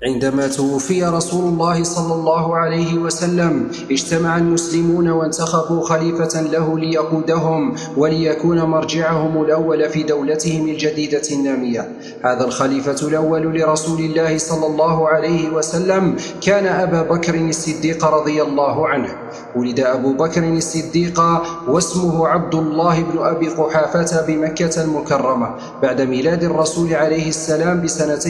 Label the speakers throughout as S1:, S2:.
S1: عندما توفي رسول الله صلى الله عليه وسلم اجتمع المسلمون وانتخبوا خليفة له ليقودهم وليكون مرجعهم الأول في دولتهم الجديدة النامية. هذا الخليفة الأول لرسول الله صلى الله عليه وسلم كان أبا بكر الصديق رضي الله عنه. ولد أبو بكر الصديق واسمه عبد الله بن أبي قحافة بمكة المكرمة بعد ميلاد الرسول عليه السلام ب2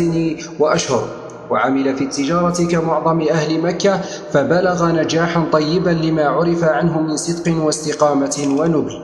S1: وأشهر، وعمل في التجارة كمعظم أهل مكة، فبلغ نجاحا طيبا لما عرف عنه من صدق واستقامة ونبل.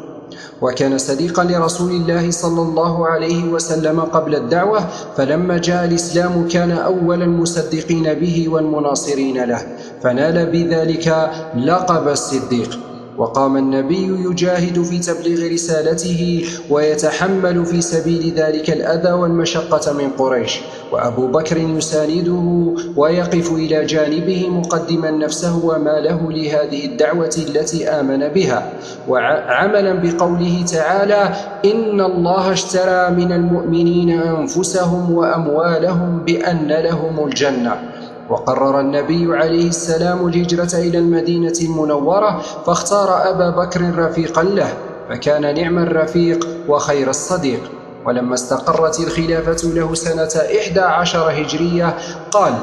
S1: وكان صديقا لرسول الله صلى الله عليه وسلم قبل الدعوة، فلما جاء الإسلام كان أول المصدقين به والمناصرين له، فنال بذلك لقب الصديق. وقام النبي يجاهد في تبليغ رسالته ويتحمل في سبيل ذلك الأذى والمشقة من قريش، وأبو بكر يسانده ويقف إلى جانبه مقدما نفسه وماله لهذه الدعوة التي آمن بها، وعملا بقوله تعالى: إن الله اشترى من المؤمنين أنفسهم وأموالهم بأن لهم الجنة. وقرر النبي عليه السلام الهجرة إلى المدينة المنورة، فاختار أبا بكر رفيقا له، فكان نعم الرفيق وخير الصديق. ولما استقرت الخلافة له سنة 11 هجرية قال: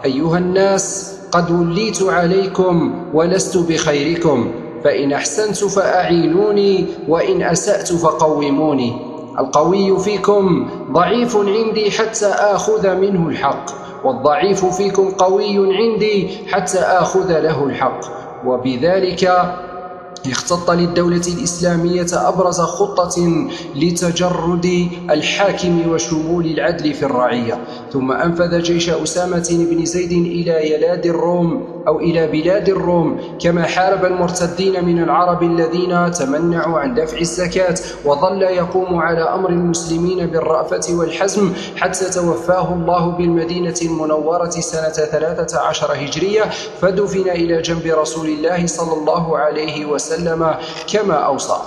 S1: أيها الناس، قد وليت عليكم ولست بخيركم، فإن أحسنت فأعينوني وإن أسأت فقوموني. القوي فيكم ضعيف عندي حتى آخذ منه الحق، والضعيف فيكم قوي عندي حتى آخذ له الحق. وبذلك اختط للدولة الإسلامية أبرز خطة لتجرد الحاكم وشمول العدل في الرعية، ثم أنفذ جيش أسامة بن زيد إلى بلاد الروم، كما حارب المرتدين من العرب الذين تمنعوا عن دفع الزكاة، وظل يقوم على أمر المسلمين بالرأفة والحزم حتى توفاه الله بالمدينة المنورة سنة 13 هجرية، فدفن إلى جنب رسول الله صلى الله عليه وسلم كما أوصى.